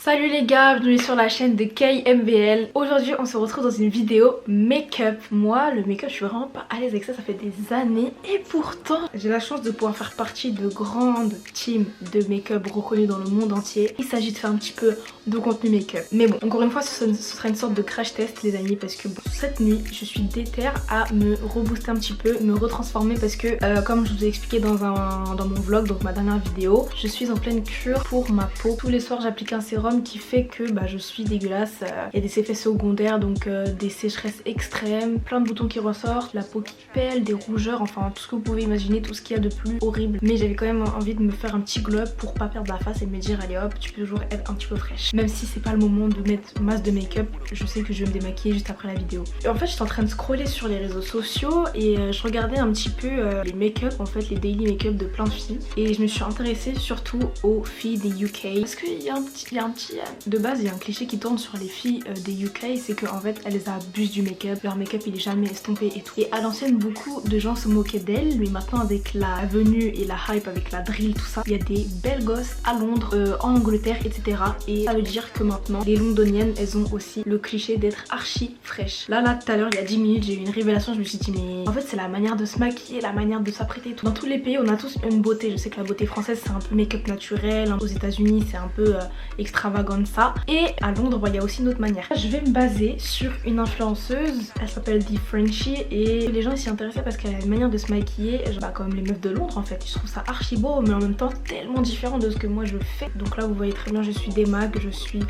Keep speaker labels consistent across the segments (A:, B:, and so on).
A: Salut les gars, bienvenue sur la chaîne de KMVL. Aujourd'hui on se retrouve dans une vidéo make-up. Moi le make-up je suis vraiment pas à l'aise avec ça, ça fait des années. Et pourtant j'ai la chance de pouvoir faire partie de grandes teams de make-up reconnues dans le monde entier. Il s'agit de faire un petit peu de contenu make-up. Mais bon, encore une fois ce sera une sorte de crash test les amis. Parce que bon, cette nuit je suis déter à me rebooster un petit peu, me retransformer. Parce que comme je vous ai expliqué dans mon vlog, donc ma dernière vidéo, je suis en pleine cure pour ma peau. Tous les soirs j'applique un sérum qui fait que je suis dégueulasse. Il y a des effets secondaires, donc des sécheresses extrêmes, plein de boutons qui ressortent, la peau qui pèle, des rougeurs, enfin tout ce que vous pouvez imaginer, tout ce qu'il y a de plus horrible. Mais j'avais quand même envie de me faire un petit glow up pour pas perdre la face et me dire allez hop, tu peux toujours être un petit peu fraîche. Même si c'est pas le moment de mettre masse de make-up, je sais que je vais me démaquiller juste après la vidéo. Et en fait j'étais en train de scroller sur les réseaux sociaux et je regardais un petit peu les make-up, en fait les daily make-up de plein de filles. Et je me suis intéressée surtout aux filles des UK. Parce qu'il y a un petit de base il y a un cliché qui tourne sur les filles des UK, c'est qu'en fait elles abusent du make-up, leur make-up il est jamais estompé et tout. Et à l'ancienne beaucoup de gens se moquaient d'elles, mais maintenant avec la venue et la hype, avec la drill tout ça, il y a des belles gosses à Londres, en Angleterre etc. Et ça veut dire que maintenant les londoniennes elles ont aussi le cliché d'être archi fraîches. Là tout à l'heure il y a 10 minutes j'ai eu une révélation, je me suis dit mais en fait c'est la manière de se maquiller, la manière de s'apprêter et tout. Dans tous les pays on a tous une beauté, je sais que la beauté française c'est un peu make-up naturel, aux États-Unis c'est un peu extravagant de ça. Et à Londres il y a aussi une autre manière. Je vais me baser sur une influenceuse, elle s'appelle The Frenchie et les gens ils s'y intéressaient parce qu'elle a une manière de se maquiller comme les meufs de Londres en fait. Je trouve ça archi beau mais en même temps tellement différent de ce que moi je fais. Donc là vous voyez très bien je suis démague, je suis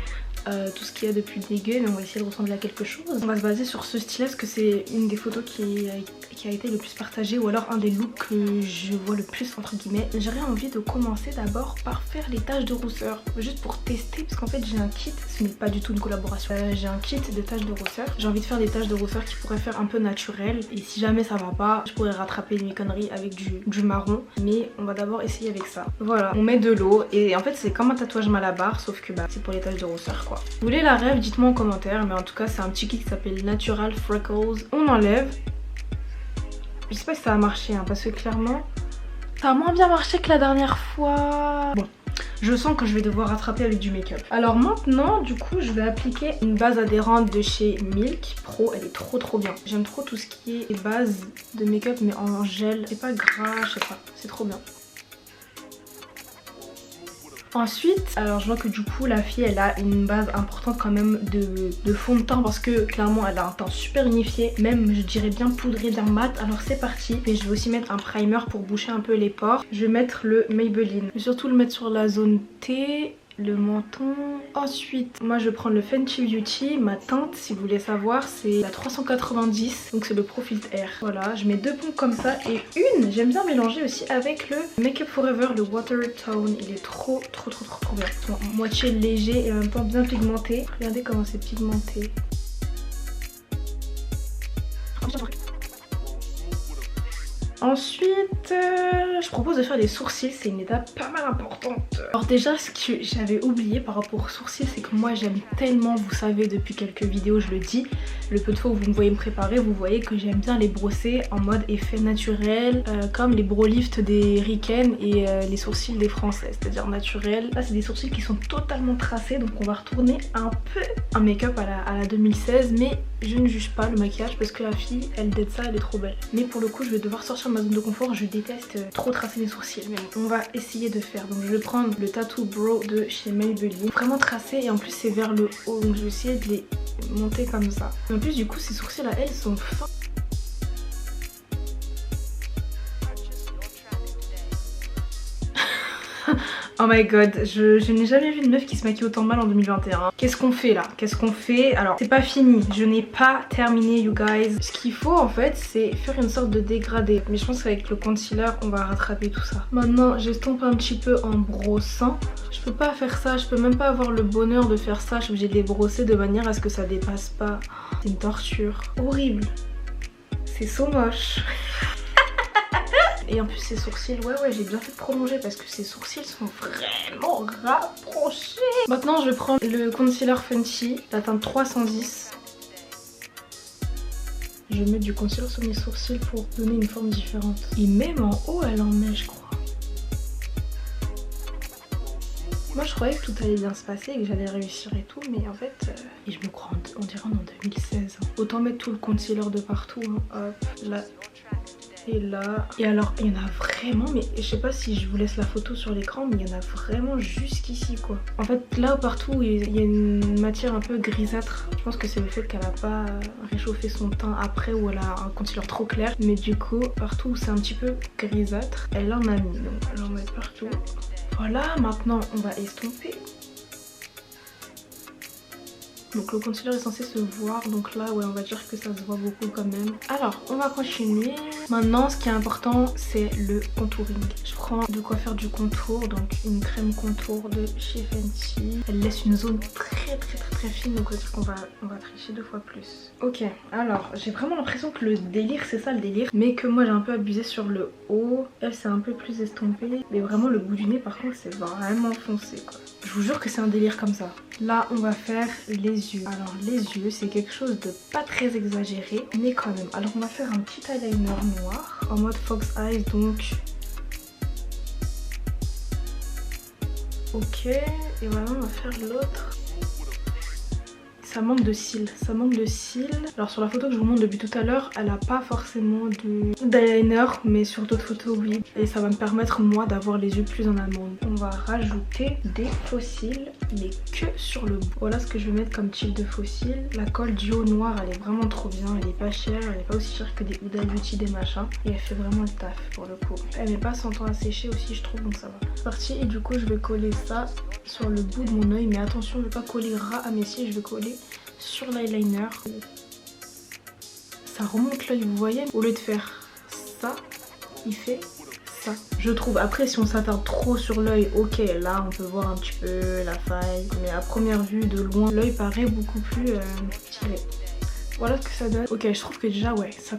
A: tout ce qu'il y a de plus dégueu, mais on va essayer de ressembler à quelque chose. On va se baser sur ce style parce que c'est une des photos qui a été le plus partagée, ou alors un des looks que je vois le plus entre guillemets. J'aurais envie de commencer d'abord par faire les taches de rousseur, juste pour tester, parce qu'en fait j'ai un kit, ce n'est pas du tout une collaboration, j'ai un kit de taches de rousseur. J'ai envie de faire des taches de rousseur qui pourraient faire un peu naturel, et si jamais ça va pas, je pourrais rattraper mes conneries avec du marron, mais on va d'abord essayer avec ça. Voilà, on met de l'eau, et en fait c'est comme un tatouage Malabar, sauf que c'est pour les taches de rousseur quoi. Vous voulez la rêve, dites-moi en commentaire, mais en tout cas c'est un petit kit qui s'appelle Natural Freckles. On enlève. Je sais pas si ça a marché parce que clairement ça a moins bien marché que la dernière fois. Bon, je sens que je vais devoir rattraper avec du make-up. Alors maintenant du coup je vais appliquer une base adhérente de chez Milk Pro. Elle est trop bien. J'aime trop tout ce qui est base de make-up mais en gel. C'est pas gras, je sais pas, c'est trop bien. Ensuite, alors je vois que du coup la fille elle a une base importante quand même de fond de teint, parce que clairement elle a un teint super unifié, même je dirais bien poudré, bien mat. Alors c'est parti. Et je vais aussi mettre un primer pour boucher un peu les pores. Je vais mettre le Maybelline. Je vais surtout le mettre sur la zone T, le menton. Ensuite moi je vais prendre le Fenty Beauty. Ma teinte si vous voulez savoir c'est la 390, donc c'est le Profit Air. Voilà, je mets deux pompes comme ça et une j'aime bien mélanger aussi avec le Make Up Forever, le Water Tone. Il est trop bien, moitié léger et en même temps bien pigmenté. Regardez comment c'est pigmenté. Ensuite, je propose de faire des sourcils, c'est une étape pas mal importante. Alors déjà, ce que j'avais oublié par rapport aux sourcils, c'est que moi j'aime tellement, vous savez depuis quelques vidéos je le dis, le peu de fois où vous me voyez me préparer, vous voyez que j'aime bien les brosser en mode effet naturel, comme les brow lifts des ricaines et les sourcils des français, c'est-à-dire naturel. Là c'est des sourcils qui sont totalement tracés, donc on va retourner un peu un make-up à la 2016, mais je ne juge pas le maquillage parce que la fille elle dead ça, elle est trop belle. Mais pour le coup je vais devoir sortir de ma zone de confort, je déteste trop tracer les sourcils, mais bon, on va essayer de faire. Donc je vais prendre le Tattoo Brow de chez Maybelline, vraiment tracé et en plus c'est vers le haut, donc je vais essayer de les monter comme ça. Et en plus du coup ces sourcils là elles sont fins. Oh my god, je n'ai jamais vu une meuf qui se maquille autant mal en 2021. Qu'est-ce qu'on fait là? Qu'est-ce qu'on fait? Alors c'est pas fini, je n'ai pas terminé you guys. Ce qu'il faut en fait c'est faire une sorte de dégradé. Mais je pense qu'avec le concealer on va rattraper tout ça. Maintenant j'estompe un petit peu en brossant. Je peux pas faire ça, je peux même pas avoir le bonheur de faire ça. Je suis obligée de les brosser de manière à ce que ça dépasse pas. C'est une torture. Horrible. C'est so moche. Et en plus ses sourcils, ouais j'ai bien fait de prolonger parce que ses sourcils sont vraiment rapprochés. Maintenant je vais prendre le concealer Fenty, la teinte 310. Je vais mettre du concealer sur mes sourcils pour donner une forme différente. Et même en haut elle en met je crois. Moi je croyais que tout allait bien se passer et que j'allais réussir et tout, mais en fait et je me crois on dirait en 2016 hein. Autant mettre tout le concealer de partout hein. Hop là et là. Et alors il y en a vraiment, mais je sais pas si je vous laisse la photo sur l'écran, mais il y en a vraiment jusqu'ici quoi. En fait là partout il y a une matière un peu grisâtre. Je pense que c'est le fait qu'elle a pas réchauffé son teint après ou elle a un concealer trop clair. Mais du coup partout où c'est un petit peu grisâtre, elle en a mis. Donc elle en met partout. Voilà, maintenant on va estomper. Donc le concealer est censé se voir, donc là ouais on va dire que ça se voit beaucoup quand même. Alors on va continuer. Maintenant ce qui est important c'est le contouring. Je prends de quoi faire du contour, donc une crème contour de chez Fenty. Elle laisse une zone très fine, donc on va dire qu'on va tricher 2 fois plus. Ok, alors j'ai vraiment l'impression que le délire c'est ça le délire, mais que moi j'ai un peu abusé sur le haut. Elle c'est un peu plus estompé, mais vraiment le bout du nez par contre c'est vraiment foncé quoi. Je vous jure que c'est un délire comme ça. Là on va faire les yeux. Alors les yeux c'est quelque chose de pas très exagéré mais quand même. Alors on va faire un petit eyeliner noir en mode fox eyes donc. Ok et voilà on va faire l'autre. Ça manque de cils, ça manque de cils. Alors sur la photo que je vous montre depuis tout à l'heure, elle a pas forcément d'eyeliner, mais sur d'autres photos oui. Et ça va me permettre moi d'avoir les yeux plus en amande. On va rajouter des faux cils, mais que sur le bout. Voilà ce que je vais mettre comme type de faux cils. La colle duo noire, elle est vraiment trop bien, elle est pas chère, elle est pas aussi chère que des Huda Beauty, des machins. Et elle fait vraiment le taf pour le coup. Elle met pas 100 ans à sécher aussi je trouve, donc ça va. C'est parti et du coup je vais coller ça sur le bout de mon oeil, mais attention je vais pas coller ras à mes cils, je vais coller sur l'eyeliner. Ça remonte l'œil, vous voyez. Au lieu de faire ça, il fait ça. Je trouve. Après si on s'attarde trop sur l'œil, ok là on peut voir un petit peu la faille. Mais à première vue de loin, l'œil paraît beaucoup plus tiré. Voilà ce que ça donne. Ok je trouve que déjà ouais ça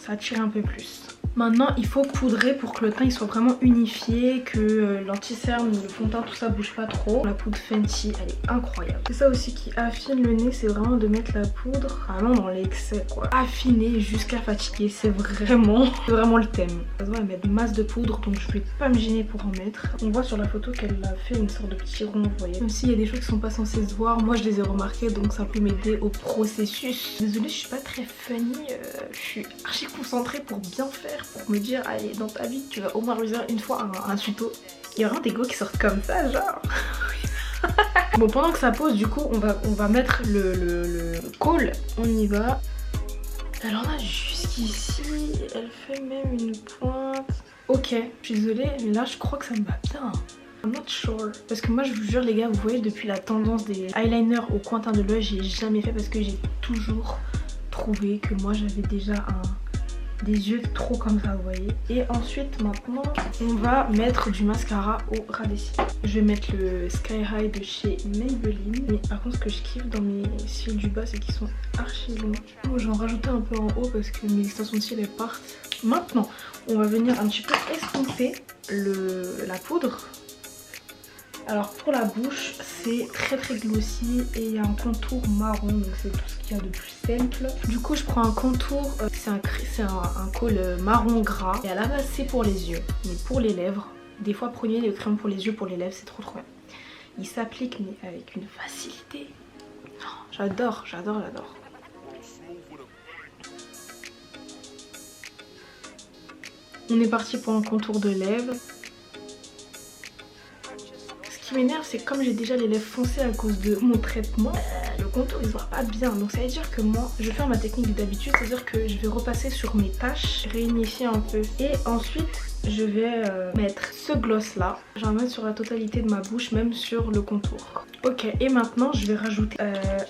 A: attire un peu plus. Maintenant il faut poudrer pour que le teint il soit vraiment unifié, que l'anti-cerne, le fond de teint tout ça bouge pas trop. La poudre Fenty elle est incroyable. C'est ça aussi qui affine le nez, c'est vraiment de mettre la poudre vraiment dans l'excès quoi. Affiner jusqu'à fatiguer, c'est vraiment le thème. Elle doit mettre masse de poudre donc je vais pas me gêner pour en mettre. On voit sur la photo qu'elle a fait une sorte de petit rond, vous voyez. Même s'il y a des choses qui sont pas censées se voir, moi je les ai remarquées donc ça peut m'aider au processus. Désolée je suis pas très funny, je suis archi concentrée pour bien faire. Pour me dire allez dans ta vie tu vas au moins réussir une fois un tuto. Il y a vraiment des go qui sortent comme ça genre. Bon pendant que ça pose du coup on va mettre le col. On y va. Alors là jusqu'ici elle fait même une pointe. Ok je suis désolée mais là je crois que ça me va bien. I'm not sure. Parce que moi je vous jure les gars, vous voyez depuis la tendance des eyeliners au coin de l'œil, j'ai jamais fait parce que j'ai toujours trouvé que moi j'avais déjà des yeux trop comme ça vous voyez. Et ensuite maintenant on va mettre du mascara au ras des cils. Je vais mettre le Sky High de chez Maybelline. Mais par contre ce que je kiffe dans mes cils du bas c'est qu'ils sont archi longs. Bon, j'en rajoutais un peu en haut parce que mes extensions de cils elles partent. Maintenant on va venir un petit peu estomper la poudre. Alors pour la bouche c'est très glossy et il y a un contour marron donc c'est tout ce qu'il y a de plus simple. Du coup je prends un contour, c'est un col marron gras et à la base c'est pour les yeux. Mais pour les lèvres, des fois prenez le crème pour les yeux, pour les lèvres c'est trop bien. Il s'applique mais avec une facilité. Oh, j'adore. On est parti pour un contour de lèvres. Ce qui m'énerve c'est que comme j'ai déjà les lèvres foncées à cause de mon traitement, le contour il se voit pas bien. Donc ça veut dire que moi je vais faire ma technique d'habitude, c'est à dire que je vais repasser sur mes taches, réunifier un peu et ensuite je vais mettre ce gloss là. Je vais en mettre sur la totalité de ma bouche, même sur le contour. Ok et maintenant je vais rajouter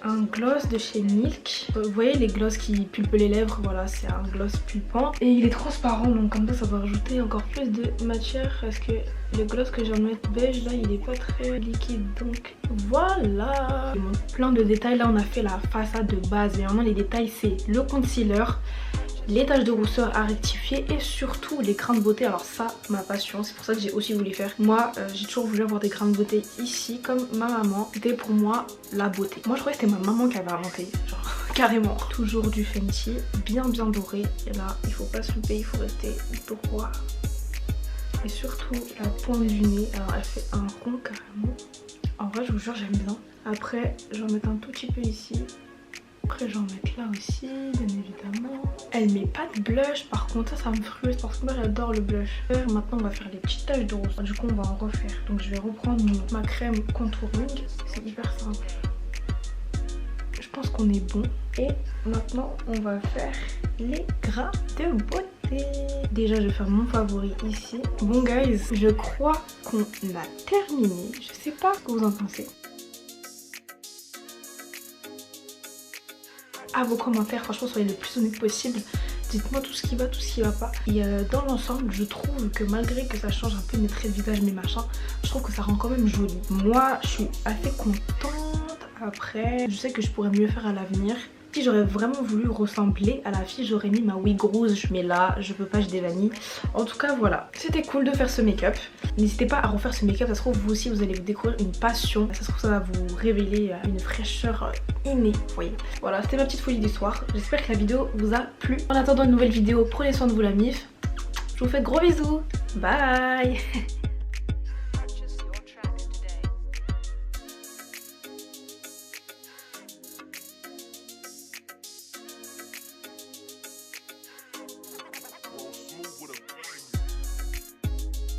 A: un gloss de chez Milk. Vous voyez les gloss qui pulpent les lèvres, voilà c'est un gloss pulpant et il est transparent donc comme ça va rajouter encore plus de matière parce que le gloss que j'ai en mettre beige là il est pas très liquide donc voilà. Il manque plein de détails, là on a fait la façade de base mais maintenant les détails c'est le concealer, les taches de rousseur à rectifier et surtout les grains de beauté. Alors ça ma passion, c'est pour ça que j'ai aussi voulu faire. Moi j'ai toujours voulu avoir des grains de beauté ici comme ma maman. C'était pour moi la beauté. Moi je croyais que c'était ma maman qui avait inventé, genre carrément. Toujours du Fenty, bien doré et là il faut pas se louper, il faut rester droit. Et surtout la pointe du nez. Alors elle fait un rond carrément. En vrai je vous jure j'aime bien. Après je vais en mettre un tout petit peu ici. Après je vais en mettre là aussi bien évidemment. Elle met pas de blush par contre, ça me frustre parce que moi j'adore le blush. Maintenant on va faire les petites taches de rose. Du coup on va en refaire. Donc je vais reprendre ma crème contouring. C'est hyper simple. Je pense qu'on est bon. Et maintenant on va faire les grains de beauté. Déjà je vais faire mon favori ici. Bon guys, je crois qu'on a terminé. Je sais pas ce que vous en pensez. À vos commentaires, franchement soyez le plus honnête possible. Dites-moi tout ce qui va, tout ce qui va pas. Et dans l'ensemble, je trouve que malgré que ça change un peu mes traits de visage, mes machins, je trouve que ça rend quand même joli. Moi, je suis assez contente. Après, je sais que je pourrais mieux faire à l'avenir. Si j'aurais vraiment voulu ressembler à la fille, j'aurais mis ma wig rose, mais là je peux pas, je dévanille. En tout cas voilà, c'était cool de faire ce make-up. N'hésitez pas à refaire ce make-up, ça se trouve vous aussi vous allez découvrir une passion. Ça se trouve ça va vous révéler une fraîcheur innée, vous voyez. Voilà, c'était ma petite folie d'histoire. J'espère que la vidéo vous a plu. En attendant une nouvelle vidéo, prenez soin de vous la mif. Je vous fais de gros bisous, bye.